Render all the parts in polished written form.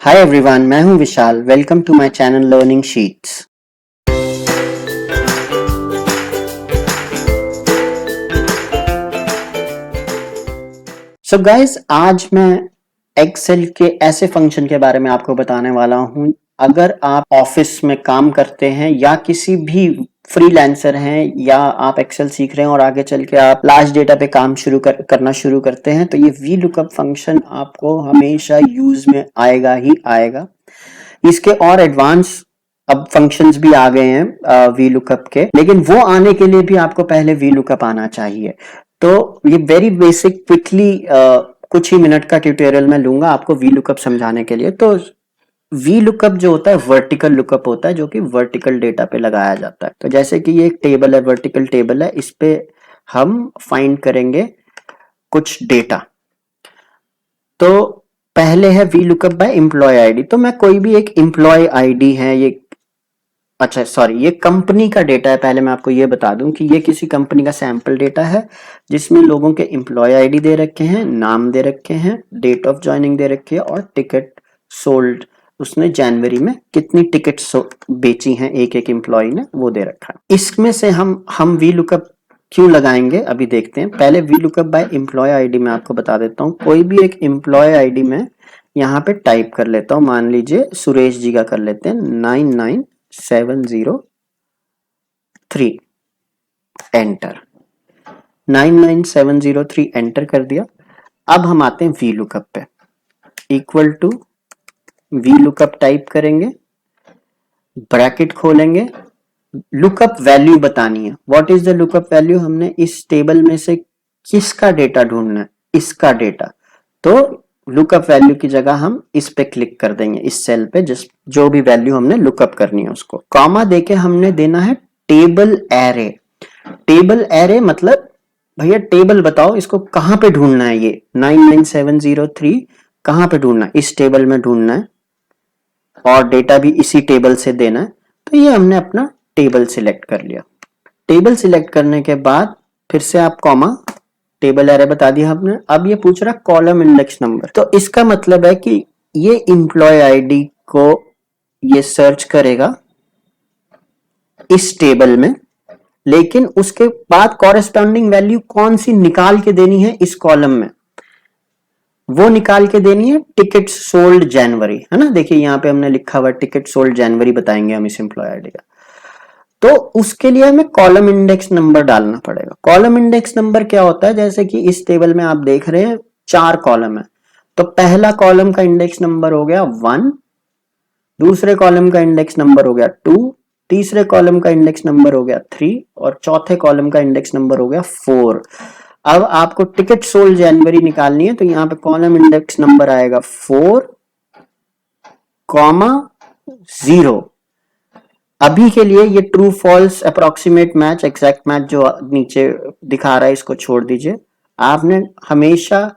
हाय everyone, मैं हूं Vishal. Welcome to my channel learning sheets. So guys, आज मैं एक्सेल के ऐसे फंक्शन के बारे में आपको बताने वाला हूं। अगर आप ऑफिस में काम करते हैं या किसी भी फ्रीलांसर हैं या आप एक्सेल सीख रहे हैं और आगे चल के आप लार्ज डेटा पे काम करना शुरू करते हैं, तो ये वी लुकअप फंक्शन आपको हमेशा यूज में आएगा ही आएगा। इसके और एडवांस अब फंक्शंस भी आ गए हैं वी लुकअप के, लेकिन वो आने के लिए भी आपको पहले वी लुकअप आना चाहिए। तो ये वेरी बेसिक क्विकली कुछ ही मिनट का ट्यूटोरियल मैं लूंगा आपको वी लुकअप समझाने के लिए। तो वी लुकअप जो होता है वर्टिकल लुकअप होता है, जो कि वर्टिकल डेटा पे लगाया जाता है। तो जैसे कि ये एक टेबल है, वर्टिकल टेबल है, इस पे हम फाइंड करेंगे कुछ डेटा। तो पहले है V lookup by employee ID. तो मैं कोई भी एक एम्प्लॉय आईडी है, ये अच्छा सॉरी, ये कंपनी का डेटा है। पहले मैं आपको ये बता दूं कि ये किसी कंपनी का सैंपल डेटा है जिसमें लोगों के एम्प्लॉय आईडी दे रखे हैं, नाम दे रखे हैं, डेट ऑफ ज्वाइनिंग दे रखी है और टिकट सोल्ड, उसने जनवरी में कितनी टिकट बेची हैं एक एक एम्प्लॉय ने, वो दे रखा है। इसमें से हम वी लुकअप क्यों लगाएंगे अभी देखते हैं। पहले V lookup by employee ID मैं आपको बता देता हूँ। कोई भी एक एम्प्लॉय आईडी में यहाँ पे टाइप कर लेता हूँ। मान लीजिए सुरेश जी का कर लेते हैं 99703, एंटर। 99703 एंटर कर दिया। अब हम आते हैं वी लुकअप पे। Equal to V lookup type करेंगे, ब्रैकेट खोलेंगे, लुकअप वैल्यू बतानी है। What is the lookup value? हमने इस टेबल में से किसका डेटा ढूंढना है? इसका डेटा। तो लुकअप वैल्यू की जगह हम इस पे क्लिक कर देंगे, इस सेल पे, जो भी वैल्यू हमने लुकअप करनी है उसको। कॉमा देके हमने देना है टेबल एरे। टेबल एरे मतलब भैया टेबल बताओ, इसको कहां पे ढूंढना है? ये 99703 कहां पे ढूंढना है? इस टेबल में ढूंढना है और डेटा भी इसी टेबल से देना है। तो ये हमने अपना टेबल सिलेक्ट कर लिया। टेबल सिलेक्ट करने के बाद फिर से आप कॉमा, टेबल एरे बता दिया हमने। अब ये पूछ रहा कॉलम इंडेक्स नंबर। तो इसका मतलब है कि ये एम्प्लॉय आईडी को ये सर्च करेगा इस टेबल में, लेकिन उसके बाद कॉरेस्पॉन्डिंग वैल्यू कौन सी निकाल के देनी है इस कॉलम में? वो निकाल के देनी है टिकट सोल्ड जनवरी, है ना। देखिए यहाँ पे हमने लिखा हुआ टिकट सोल्ड जनवरी बताएंगे हम इस एम्प्लॉय आईडी का। तो उसके लिए हमें कॉलम इंडेक्स नंबर डालना पड़ेगा। कॉलम इंडेक्स नंबर क्या होता है? जैसे कि इस टेबल में आप देख रहे हैं 4 कॉलम है, तो पहला कॉलम का इंडेक्स नंबर हो गया 1, दूसरे कॉलम का इंडेक्स नंबर हो गया 2, तीसरे कॉलम का इंडेक्स नंबर हो गया 3 और चौथे कॉलम का इंडेक्स नंबर हो गया 4। अब आपको टिकट सोल्ड जनवरी निकालनी है, तो यहाँ पे कॉलम इंडेक्स नंबर आएगा 4, 0। अभी के लिए ये true false, approximate match, exact match जो नीचे दिखा रहा है इसको छोड़ दीजिए। आपने हमेशा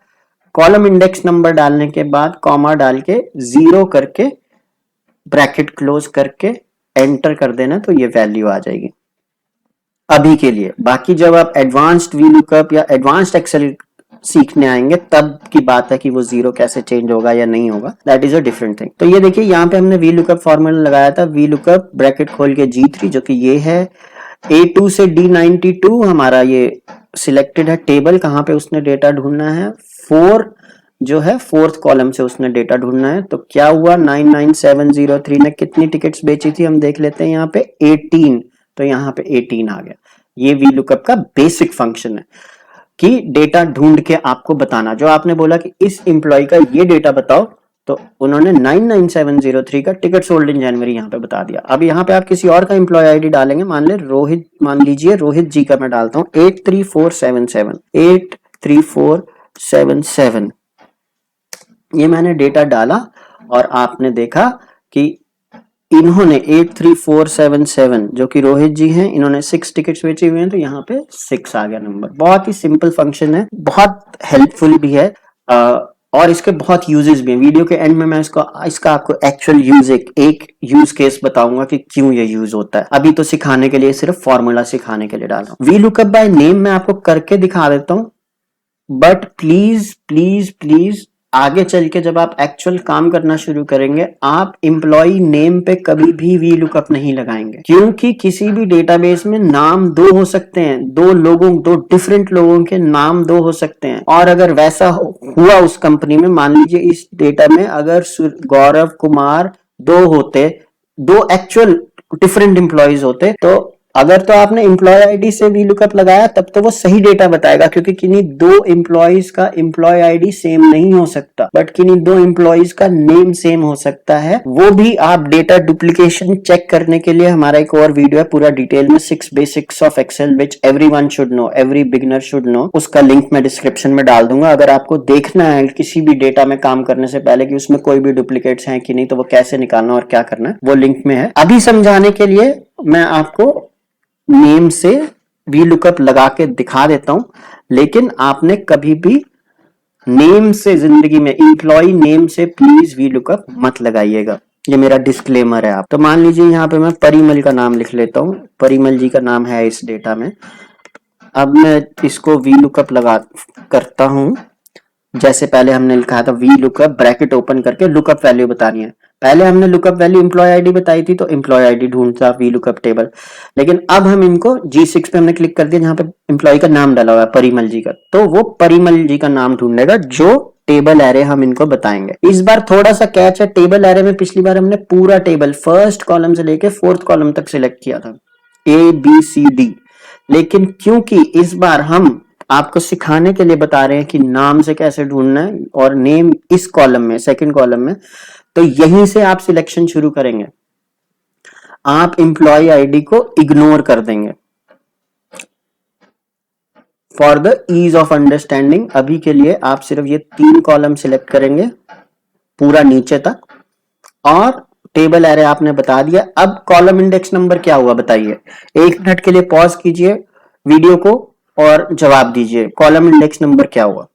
कॉलम इंडेक्स नंबर डालने के बाद कॉमा डाल के 0 करके ब्रैकेट क्लोज करके एंटर कर देना, तो ये वैल्यू आ जाएगी अभी के लिए। बाकी जब आप एडवांस्ड वी लुकअप या एडवांस्ड एक्सेल सीखने आएंगे तब की बात है कि वो 0 कैसे चेंज होगा या नहीं होगा, that is a different thing. तो ये देखिए यहाँ पे हमने वी लुकअप फॉर्मूला लगाया था, वी लुकअप ब्रैकेट खोल के G3, जो कि ये है। A2 से D92 हमारा ये सिलेक्टेड है टेबल, कहाँ पे उसने डेटा ढूंढना है। 4 जो है फोर्थ कॉलम से उसने डेटा ढूंढना है। तो क्या हुआ, 99703 ने कितनी टिकट्स बेची थी हम देख लेते हैं। यहाँ पे 18, तो यहाँ पे 18 आ गया। ये वी लुकअप का बेसिक फंक्शन है कि डेटा ढूंढ के आपको बताना। जो आपने बोला कि इस एम्प्लॉय का ये डेटा बताओ, तो उन्होंने 99703 का टिकट सोल्ड इन जनवरी यहाँ पे बता दिया। अब यहाँ पे आप किसी और का एम्प्लॉय आईडी डालेंगे, मान लीजिए रोहित जी का मैं डालता हूँ 83477। ये मैंने डेटा डाला और आपने देखा कि इन्होंने 83477 जो कि रोहित जी हैं, इन्होंने 6 टिकट्स बेचे हुए हैं, तो यहाँ पे 6 आ गया नंबर। बहुत ही सिंपल फंक्शन है, बहुत हेल्पफुल भी है और इसके बहुत यूजेस भी हैं। वीडियो के एंड में मैं इसका आपको एक्चुअल यूज एक यूज केस बताऊंगा कि क्यों ये यूज होता है। अभी तो सिखाने के लिए, सिर्फ फॉर्मूला सिखाने के लिए डाला। वी लुकअप बाय नेम मैं आपको करके दिखा देता हूं, बट प्लीज प्लीज प्लीज आगे चल के जब आप एक्चुअल काम करना शुरू करेंगे, आप एम्प्लॉय नेम पे कभी भी वी लुकअप नहीं लगाएंगे, क्योंकि किसी भी डेटाबेस में नाम दो हो सकते हैं, दो डिफरेंट लोगों के नाम दो हो सकते हैं। और अगर वैसा हुआ उस कंपनी में, मान लीजिए इस डेटा में अगर गौरव कुमार दो होते, दो एक्चुअल डिफरेंट एम्प्लॉयज होते, तो अगर तो आपने एम्प्लॉय आईडी से वी लुकअप लगाया तब तो वो सही डेटा बताएगा, क्योंकि किन्हीं दो एम्प्लॉयज का एम्प्लॉय आईडी सेम नहीं हो सकता, बट किन्हीं दो एम्प्लॉयज का नेम सेम हो सकता है। वो भी आप डेटा डुप्लीकेशन चेक करने के लिए हमारा एक और वीडियो है पूरा डिटेल में, 6 basics of Excel which everyone should know, every beginner should know, उसका लिंक मैं डिस्क्रिप्शन में डाल दूंगा। अगर आपको देखना है किसी भी डेटा में काम करने से पहले कि उसमें कोई भी डुप्लीकेट्स हैं कि नहीं, तो वो कैसे निकालना और क्या करना है, वो लिंक में है। अभी समझाने के लिए मैं आपको नेम से वी लुकअप लगा के दिखा देता हूं, लेकिन आपने कभी भी नेम से जिंदगी में, एम्प्लॉय नेम से प्लीज वी लुकअप मत लगाइएगा, ये मेरा डिस्क्लेमर है। आप तो मान लीजिए यहाँ पे मैं परिमल का नाम लिख लेता हूं, परिमल जी का नाम है इस डेटा में। अब मैं इसको वी लुकअप लगा करता हूं, जैसे पहले हमने लिखा था वी लुकअप ब्रैकेट ओपन करके लुकअप वैल्यू बतानी है। पहले हमने लुकअप वैल्यू एम्प्लॉय आईडी बताई थी, तो एम्प्लॉय आईडी ढूंढता वी लुकअप टेबल। लेकिन अब हम इनको G6 पे हमने क्लिक कर दिया, जहां पे एम्प्लॉय का नाम डाला हुआ है परिमल जी का, तो वो परिमल जी का नाम ढूंढेगा जो टेबल एरे हम इनको बताएंगे। इस बार थोड़ा सा कैच है, टेबल एरे में पिछली बार हमने पूरा टेबल फर्स्ट कॉलम से लेके फोर्थ कॉलम तक सिलेक्ट किया था, ABCD। लेकिन क्योंकि इस बार हम आपको सिखाने के लिए बता रहे हैं कि नाम से कैसे ढूंढना है, और नेम इस कॉलम में, सेकंड कॉलम में, तो यहीं से आप सिलेक्शन शुरू करेंगे। आप एम्प्लॉय आईडी को इग्नोर कर देंगे for the ease of understanding. अभी के लिए आप सिर्फ ये 3 कॉलम सिलेक्ट करेंगे पूरा नीचे तक, और टेबल एरे आपने बता दिया। अब कॉलम इंडेक्स नंबर क्या हुआ बताइए, 1 मिनट के लिए पॉज कीजिए वीडियो को और जवाब दीजिए, कॉलम इंडेक्स नंबर क्या हुआ।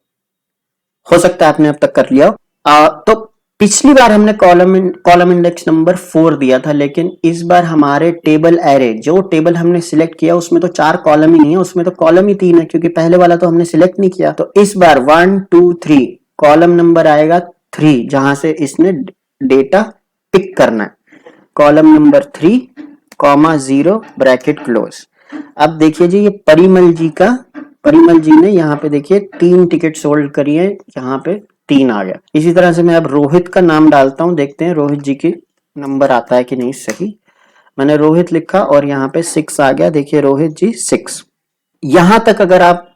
हो सकता है आपने अब तक कर लिया हो। तो पिछली बार हमने कॉलम इंडेक्स नंबर 4 दिया था, लेकिन इस बार हमारे टेबल एरे, जो टेबल हमने सिलेक्ट किया उसमें तो 4 कॉलम ही नहीं है, उसमें तो कॉलम ही 3 है, क्योंकि पहले वाला तो हमने सिलेक्ट नहीं किया। तो इस बार 1 2 3 कॉलम नंबर आएगा 3, जहां से इसने डेटा पिक करना है। Column number 3, comma 0 bracket close. अब देखिए जी, ये परिमल जी ने यहाँ पे देखिए 3 टिकट सोल्ड करी है, यहाँ पे 3 आ गया। इसी तरह से मैं अब रोहित का नाम डालता हूं, देखते हैं रोहित जी की नंबर आता है कि नहीं सही। मैंने रोहित लिखा और यहाँ पे 6 आ गया, देखिए रोहित जी 6। यहां तक अगर आप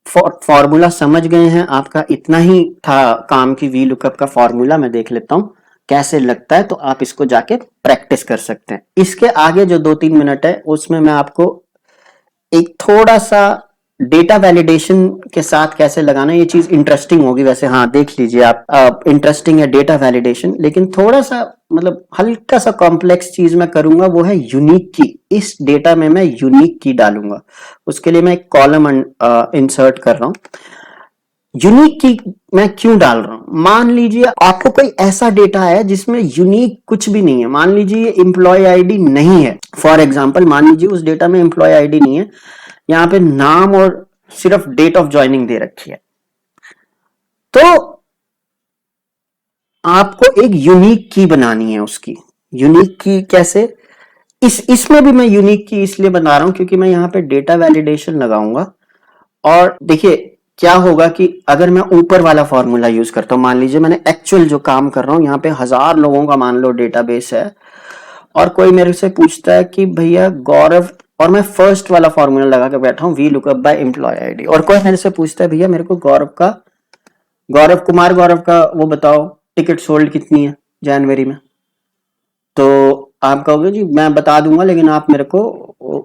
फॉर्मूला समझ गए हैं, आपका इतना ही था काम की वी लुकअप का फॉर्मूला, मैं देख लेता हूं कैसे लगता है, तो आप इसको जाके प्रैक्टिस कर सकते हैं। इसके आगे जो 2-3 मिनट है उसमें मैं आपको एक थोड़ा सा डेटा वैलिडेशन के साथ कैसे लगाना, ये चीज इंटरेस्टिंग होगी वैसे, हाँ देख लीजिए आप, इंटरेस्टिंग है डेटा वैलिडेशन, लेकिन थोड़ा सा मतलब हल्का सा कॉम्प्लेक्स चीज मैं करूंगा, वो है यूनिक की। इस डेटा में मैं यूनिक की डालूंगा, उसके लिए मैं एक कॉलम इंसर्ट कर रहा हूं। यूनिक की मैं क्यों डाल रहा हूं, मान लीजिए आपको कोई ऐसा डेटा है जिसमें यूनिक कुछ भी नहीं है, मान लीजिए एम्प्लॉय आईडी नहीं है, फॉर एग्जांपल मान लीजिए उस डेटा में एम्प्लॉय आईडी नहीं है, यहाँ पे नाम और सिर्फ डेट ऑफ ज्वाइनिंग दे रखी है, तो आपको एक यूनिक की बनानी है। उसकी यूनिक की कैसे, इसमें भी मैं यूनिक की इसलिए बना रहा हूं क्योंकि मैं यहाँ पे डेटा वैलिडेशन लगाऊंगा। और देखिए क्या होगा कि अगर मैं ऊपर वाला फॉर्मूला यूज करता हूं, मान लीजिए मैंने एक्चुअल जो काम कर रहा हूं, यहाँ पे 1000 लोगों का मान लो डेटाबेस है, और कोई मेरे से पूछता है कि भैया गौरव, और मैं फर्स्ट वाला फॉर्मूला लगा के बैठा हूं V lookup by employee ID, और कोई मेरे से पूछता है भैया मेरे को गौरव कुमार का वो बताओ टिकट सोल्ड कितनी है जनवरी में, तो आप कहोगे जी मैं बता दूंगा लेकिन आप मेरे को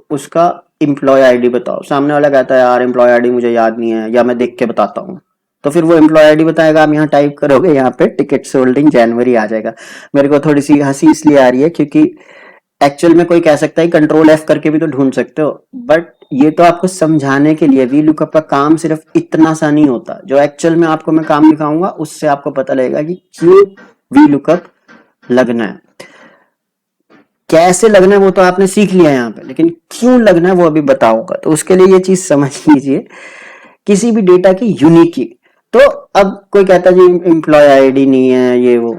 उसका एम्प्लॉय आईडी बताओ। सामने वाला कहता है यार एम्प्लॉय आईडी मुझे याद नहीं है, या मैं देख के बताता हूँ, तो फिर वो एम्प्लॉय आईडी बताएगा, आप यहाँ टाइप करोगे, यहाँ पे टिकट सोल्डिंग जनवरी आ जाएगा। मेरे को थोड़ी सी हंसी इसलिए आ रही है क्योंकि एक्चुअल में कोई कह सकता है कंट्रोल F करके भी तो ढूंढ सकते हो, बट ये तो आपको समझाने के लिए, वी लुकअप का काम सिर्फ इतना सा नहीं होता, जो एक्चुअल में आपको मैं काम दिखाऊंगा उससे आपको पता लगेगा कि क्यों वी लुकअप लगना है। कैसे लगना है वो तो आपने सीख लिया यहाँ पे, लेकिन क्यों लगना है वो अभी बताऊंगा, तो उसके लिए ये चीज समझ लीजिए, किसी भी डेटा की यूनिक की। तो अब कोई कहता है जी एम्प्लॉय आईडी नहीं है ये वो,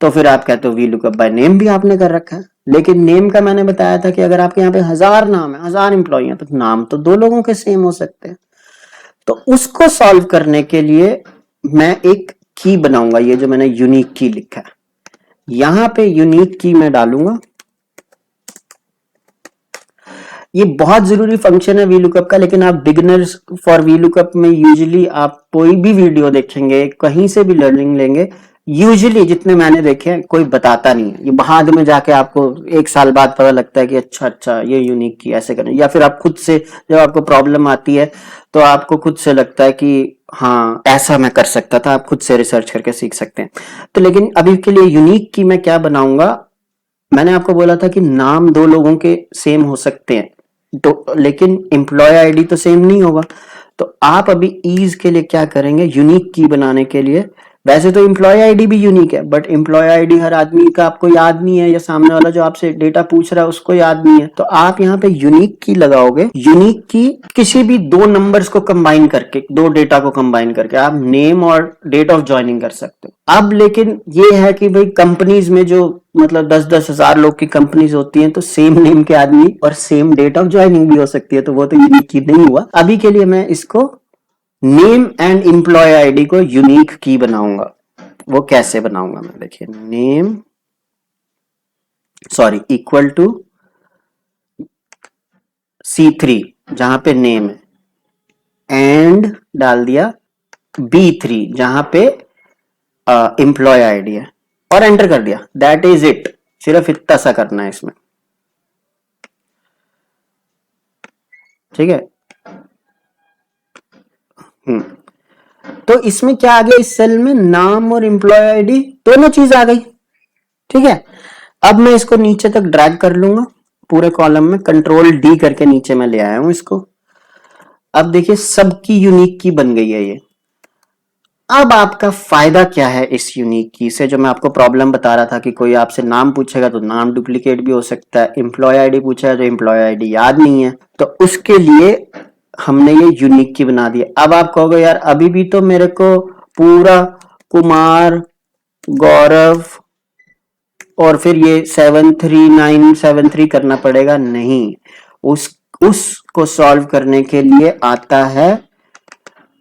तो फिर आप कहते हो वी लुकअप बाय नेम भी आपने कर रखा है, लेकिन नेम का मैंने बताया था कि अगर आपके यहाँ पे 1000 नाम है, 1000 एम्प्लॉय है, तो नाम तो 2 लोगों के सेम हो सकते हैं। तो उसको सॉल्व करने के लिए मैं एक की बनाऊंगा, ये जो मैंने यूनिक की लिखा है, यहां पे यूनिक की मैं डालूंगा। ये बहुत जरूरी फंक्शन है वी लुकअप का, लेकिन आप बिगिनर्स फॉर वी लुकअप में यूजुअली आप कोई भी वीडियो देखेंगे, कहीं से भी लर्निंग लेंगे, यूजुअली जितने मैंने देखे हैं कोई बताता नहीं है, ये बाद में जाके आपको 1 साल बाद पता लगता है कि अच्छा अच्छा ये यूनिक की ऐसे करें, या फिर आप खुद से जब आपको प्रॉब्लम आती है तो आपको खुद से लगता है कि हाँ ऐसा मैं कर सकता था, आप खुद से रिसर्च करके सीख सकते हैं। तो लेकिन अभी के लिए यूनिक की मैं क्या बनाऊंगा, मैंने आपको बोला था कि नाम 2 लोगों के सेम हो सकते हैं, तो लेकिन एम्प्लॉय आईडी तो सेम नहीं होगा। तो आप अभी ईज के लिए क्या करेंगे, यूनिक की बनाने के लिए, वैसे तो एम्प्लॉय आईडी भी यूनिक है, बट एम्प्लॉय आईडी हर आदमी का आपको याद नहीं है, या सामने वाला जो आपसे डेटा पूछ रहा है उसको याद नहीं है, तो आप यहाँ पे यूनिक की लगाओगे। यूनिक की किसी भी 2 नंबर्स को कंबाइन करके, 2 डेटा को कंबाइन करके आप नेम और डेट ऑफ ज्वाइनिंग कर सकते हो। अब लेकिन ये है कि भाई कंपनीज में जो मतलब 10-10 हजार लोग की कंपनीज होती हैं, तो सेम नेम के आदमी और सेम डेट ऑफ ज्वाइनिंग भी हो सकती है, तो वो तो यूनिक की नहीं हुआ। अभी के लिए मैं इसको नेम एंड एम्प्लॉय आईडी को यूनिक की बनाऊंगा। वो कैसे बनाऊंगा मैं, देखिए name sorry equal to C3 जहां पे नेम है, एंड डाल दिया B3 जहां पे एम्प्लॉय आईडी है, और एंटर कर दिया। दैट इज इट, सिर्फ इतना सा करना है इसमें, ठीक है। तो इसमें क्या आ गया, इस सेल में नाम और एम्प्लॉय आईडी दोनों चीज आ गई, ठीक है। अब मैं इसको नीचे तक ड्रैग कर लूंगा पूरे कॉलम में, कंट्रोल डी करके नीचे मैं ले आया हूं इसको। अब देखिए सबकी यूनिक की बन गई है ये। अब आपका फायदा क्या है इस यूनिक की से, जो मैं आपको प्रॉब्लम बता रहा था कि कोई आपसे नाम पूछेगा तो नाम डुप्लीकेट भी हो सकता है, एम्प्लॉय आईडी पूछा है तो एम्प्लॉय आईडी याद नहीं है, तो उसके लिए हमने ये यूनिक की बना दिया। अब आप कहोगे यार अभी भी तो मेरे को पूरा कुमार, गौरव और फिर ये 73973 करना पड़ेगा, नहीं। उसको सॉल्व करने के लिए आता है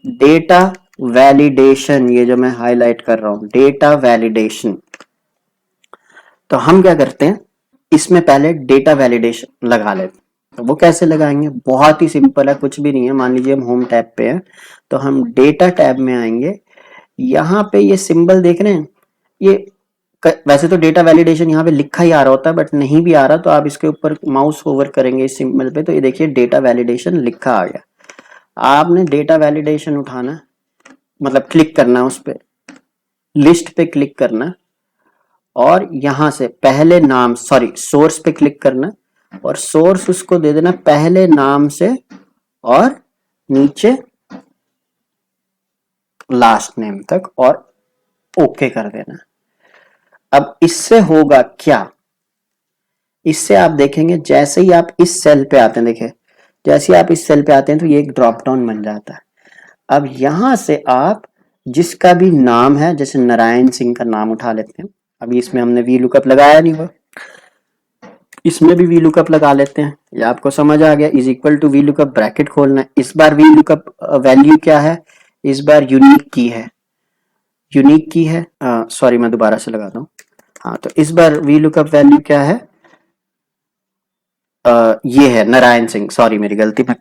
डेटा वैलिडेशन, ये जो मैं हाईलाइट कर रहा हूं डेटा वैलिडेशन। तो हम क्या करते हैं, इसमें पहले डेटा वैलिडेशन लगा लेते हैं। तो वो कैसे लगाएंगे, बहुत ही सिंपल है, कुछ भी नहीं है। मान लीजिए हम होम टैब पे हैं, तो हम डेटा टैब में आएंगे, यहाँ पे ये सिंबल देख रहे हैं, ये वैसे तो डेटा वैलिडेशन यहाँ पे लिखा ही आ रहा होता है, बट नहीं भी आ रहा तो आप इसके ऊपर माउस ओवर करेंगे इस सिंबल पे, तो ये देखिए डेटा वैलिडेशन लिखा आ गया। आपने डेटा वैलिडेशन उठाना, मतलब क्लिक करना उस पे, लिस्ट पे क्लिक करना, और यहां से पहले नाम सॉरी सोर्स पे क्लिक करना, और सोर्स उसको दे देना पहले नाम से और नीचे लास्ट नेम तक, और ओके कर देना। अब इससे होगा क्या, इससे आप देखेंगे जैसे ही आप इस सेल पे आते हैं, देखिए जैसे ही आप इस सेल पे आते हैं तो ये एक ड्रॉप डाउन बन जाता है। अब यहां से आप जिसका भी नाम है, जैसे नारायण सिंह का नाम उठा लेते हैं, अभी इसमें हमने वी लुकअप लगाया नहीं हुआ, इसमें भी वी लुकअप लगा लेते हैं। ये आपको समझ आ गया, is equal to V lookup bracket खोलना है। इस बार वी लुकअप वैल्यू क्या है, इस बार यूनिक की है, यूनिक की है, सॉरी मैं दोबारा से लगाता हूँ। हाँ, तो इस बार वी लुकअप वैल्यू क्या है, ये है नारायण सिंह, सॉरी मेरी गलती, में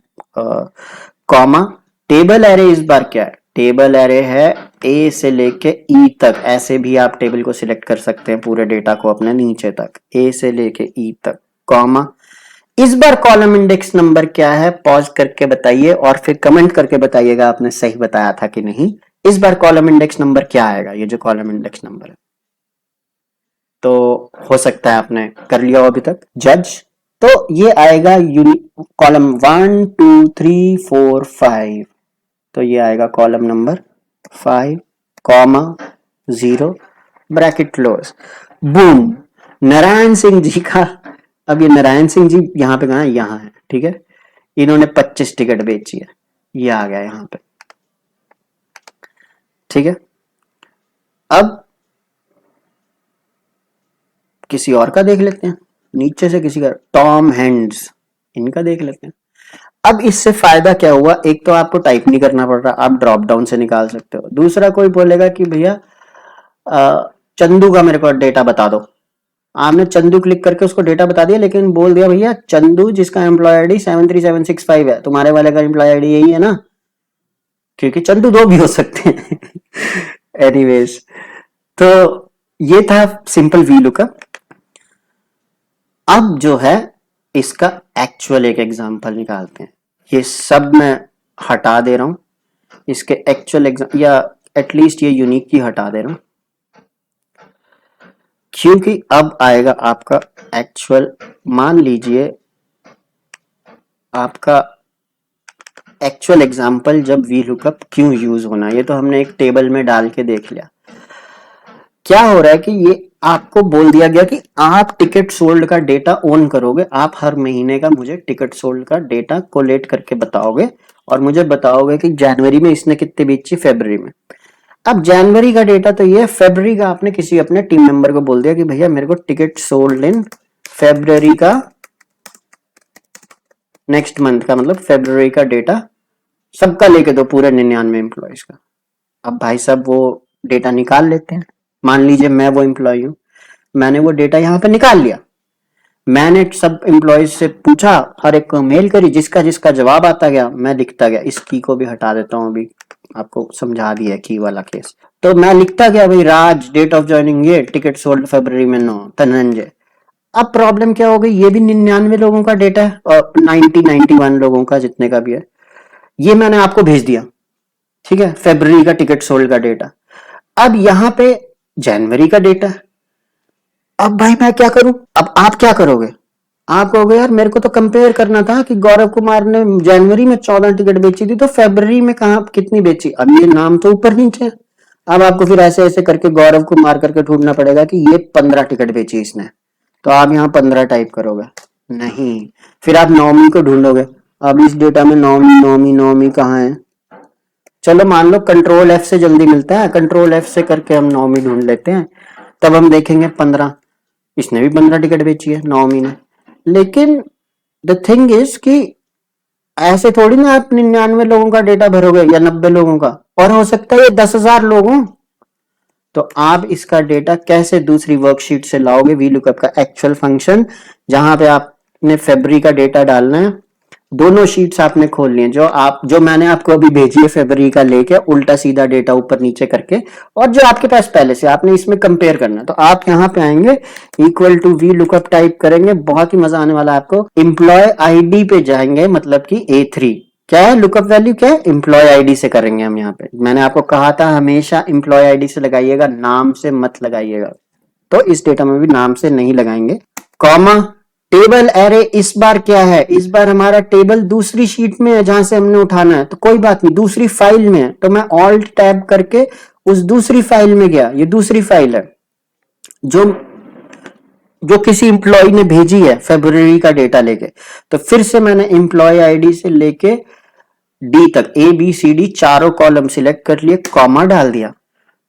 कॉमा टेबल एरे इस बार क्या है, टेबल एरे है ए से लेके ई तक, ऐसे भी आप टेबल को सिलेक्ट कर सकते हैं पूरे डेटा को अपने नीचे तक, ए से लेके ई तक, कॉमा इस बार कॉलम इंडेक्स नंबर क्या है, पॉज करके बताइए और फिर कमेंट करके बताइएगा आपने सही बताया था कि नहीं। इस बार कॉलम इंडेक्स नंबर क्या आएगा, ये जो कॉलम इंडेक्स नंबर है, तो हो सकता है आपने कर लिया हो अभी तक जज। तो ये आएगा कॉलम 1 2 3 4 5, तो ये आएगा column number 5, comma 0, bracket close, boom, Narayan Singh ji का। अब ये नारायण सिंह जी यहाँ पे कहा, यहाँ है, ठीक है, इन्होंने 25 टिकट बेची है, ये आ गया यहाँ पे। ठीक है, अब किसी और का देख लेते हैं, नीचे से किसी का, टॉम हैंड्स, इनका देख लेते हैं। अब इससे फायदा क्या हुआ, एक तो आपको टाइप नहीं करना पड़ रहा, आप ड्रॉप डाउन से निकाल सकते हो। दूसरा, कोई बोलेगा कि भैया चंदू का मेरे को डेटा बता दो, आपने चंदू क्लिक करके उसको डेटा बता दिया, लेकिन बोल दिया भैया चंदू जिसका एम्प्लॉय आईडी 73765 है, तुम्हारे वाले का एम्प्लॉय आईडी यही है ना, क्योंकि चंदू दो भी हो सकते हैं। एनीवेज, तो ये था सिंपल वी लुकअप। अब जो है इसका एक्चुअल एक एग्जांपल निकालते हैं। ये सब मैं हटा दे रहा हूं, इसके एक्चुअल एग्जाम या एटलीस्ट ये यूनिक की हटा दे रहा हूं, क्योंकि अब आएगा आपका एक्चुअल। मान लीजिए आपका एक्चुअल एग्जांपल जब वी लुकअप क्यों यूज होना, ये तो हमने एक टेबल में डाल के देख लिया। क्या हो रहा है कि ये आपको बोल दिया गया कि आप टिकट सोल्ड का डेटा ओन करोगे, आप हर महीने का मुझे टिकट सोल्ड का डेटा कोलेट करके बताओगे और मुझे बताओगे कि जनवरी में इसने कितने बेची, फरवरी में। अब जनवरी का डेटा तो ये, फरवरी का आपने किसी अपने टीम मेंबर को बोल दिया कि भैया मेरे को टिकट सोल्ड इन फरवरी का, नेक्स्ट मंथ का, मतलब फरवरी का डेटा सबका लेके दो, पूरे 99 एम्प्लॉयज का। अब भाई साहब वो डेटा निकाल लेते हैं। मान लीजिए मैं वो एम्प्लॉय हूं, मैंने वो डेटा यहाँ पे निकाल लिया, मैंने सब एम्प्लॉयज से पूछा, हर एक को मेल करी, जिसका जिसका जवाब आता गया मैं लिखता गया। इस की को भी हटा देता हूँ, अभी आपको समझा दिया की वाला केस। तो मैं लिखता गया भाई राज, डेट ऑफ ज्वाइनिंग ये, टिकट सोल्ड फरवरी में 9, धनंजय। अब प्रॉब्लम क्या हो गई, ये भी 99 लोगों का डेटा है और 91 लोगों का, जितने का भी है, ये मैंने आपको भेज दिया, ठीक है, फरवरी का टिकट सोल्ड का डेटा। अब यहाँ पे जनवरी का डेटा, अब भाई मैं क्या करूं, अब आप क्या करोगे, आप कहोगे यार मेरे को तो कंपेयर करना था कि गौरव कुमार ने जनवरी में 14 टिकट बेची थी, तो फरवरी में कहां कितनी बेची, अब ये नाम तो ऊपर नीचे है। अब आपको फिर ऐसे ऐसे करके गौरव कुमार करके ढूंढना पड़ेगा कि ये 15 टिकट बेची इसने, तो आप यहाँ 15 टाइप करोगे, नहीं, फिर आप नौमी को ढूंढोगे। अब इस डेटा में नौमी नौमी नौमी कहाँ है, चलो मान लो कंट्रोल एफ से जल्दी मिलता है, कंट्रोल एफ से करके हम नौमी ढूंढ लेते हैं, तब हम देखेंगे 15, इसने भी 15 टिकट बेची है नौमी ने। लेकिन द थिंग इज कि ऐसे थोड़ी ना आप 99 लोगों का डेटा भरोगे या 90 लोगों का, और हो सकता है ये 10,000 लोग हों, तो आप इसका डेटा कैसे दूसरी वर्कशीट से लाओगे, वी लुकअप का एक्चुअल फंक्शन, जहां पे आपने फरवरी का डेटा डालना है। दोनों शीट्स आपने खोल लिए, जो मैंने आपको अभी भेजी है फरवरी का लेके, उल्टा सीधा डेटा ऊपर नीचे करके, और जो आपके पास पहले से, आपने इसमें कंपेयर करना है। तो आप यहाँ पे आएंगे, equal to V lookup type करेंगे, बहुत ही मजा आने वाला है आपको। एम्प्लॉय आईडी पे जाएंगे, मतलब कि A3 क्या है, लुकअप वैल्यू क्या है, एम्प्लॉय आईडी से करेंगे हम। यहाँ पे मैंने आपको कहा था हमेशा एम्प्लॉय आईडी से लगाइएगा, नाम से मत लगाइएगा, तो इस डेटा में भी नाम से नहीं लगाएंगे। कॉमा, टेबल एरे इस बार क्या है, इस बार हमारा टेबल दूसरी शीट में है जहां से हमने उठाना है, तो कोई बात नहीं, दूसरी फाइल में है, तो मैं ऑल्ट टैब करके उस दूसरी फाइल में गया। ये दूसरी फाइल है जो किसी एम्प्लॉय ने भेजी है फरवरी का डेटा लेके, तो फिर से मैंने एम्प्लॉय आईडी से लेके डी तक ABCD चारों कॉलम सिलेक्ट कर लिए, कॉमा डाल दिया।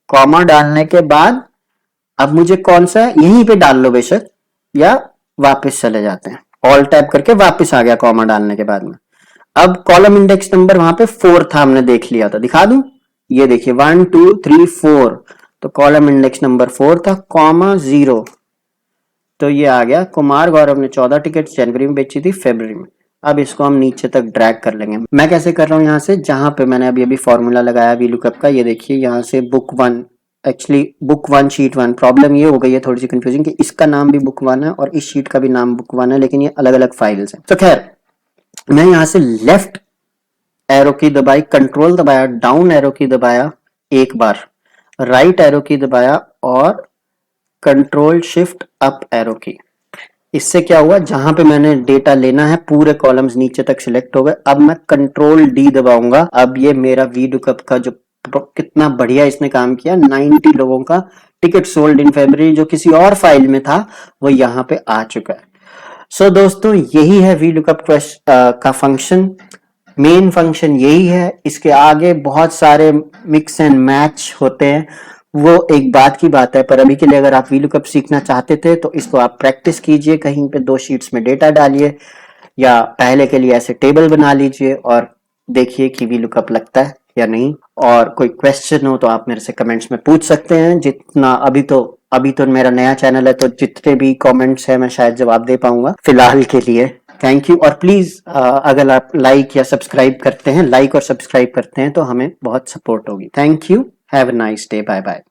कॉमा डालने के बाद अब मुझे कौन सा है, यहीं पे डाल लो बेशक, या वापस चले जाते हैं, ऑल टैप करके वापस आ गया कॉमा डालने के बाद में। अब कॉलम इंडेक्स नंबर वहां पे 4 था, हमने देख लिया था, दिखा दूं, ये देखिए 1 2 3 4, तो कॉलम इंडेक्स नंबर 4 था, कॉमा 0, तो ये आ गया कुमार गौरव ने 14 टिकट जनवरी में बेची थी फरवरी में। अब इसको हम नीचे तक ड्रैग कर लेंगे। मैं कैसे कर रहा हूं, यहाँ से जहां पे मैंने अभी फॉर्मूला लगाया वी लुकअप का, ये देखिए यहाँ से book 1, actually book 1 sheet 1, problem ये हो गई है थोड़ी सी कंफ्यूजिंग कि इसका नाम भी बुक 1 है और इस शीट का भी नाम बुक 1 है, लेकिन ये अलग अलग फाइल्स हैं। तो खैर, मैं यहाँ से लेफ्ट एरो की दबाई, कंट्रोल दबाया, डाउन एरो की दबाया एक बार, राइट एरो की दबाया और कंट्रोल शिफ्ट अप एरो की। इससे क्या हुआ, जहां पे मैंने डेटा लेना है पूरे कॉलम्स नीचे तक सिलेक्ट हो गए। अब मैं कंट्रोल D दबाऊंगा, अब ये मेरा वी लुकअप का जो कितना बढ़िया इसने काम किया, 90 लोगों का टिकट सोल्ड इन फरवरी जो किसी और फाइल में था वो यहाँ पे आ चुका है। सो दोस्तों, यही है वी लुकअप का फंक्शन। मेन फंक्शन यही है, इसके आगे बहुत सारे मिक्स एंड मैच होते हैं, वो एक बात की बात है। पर अभी के लिए अगर आप वीलुकअप सीखना चाहते थे तो इसको आप प्रैक्टिस कीजिए, कहीं पे 2 शीट्स में डेटा डालिए या पहले के लिए ऐसे टेबल बना लीजिए और देखिए कि वीलुकअप लगता है या नहीं। और कोई क्वेश्चन हो तो आप मेरे से कमेंट्स में पूछ सकते हैं। जितना अभी तो मेरा नया चैनल है, तो जितने भी कमेंट्स है मैं शायद जवाब दे पाऊंगा फिलहाल के लिए। Thank you. और प्लीज अगर आप लाइक और सब्सक्राइब करते हैं तो हमें बहुत सपोर्ट होगी। Thank you. Have a nice day. Bye bye.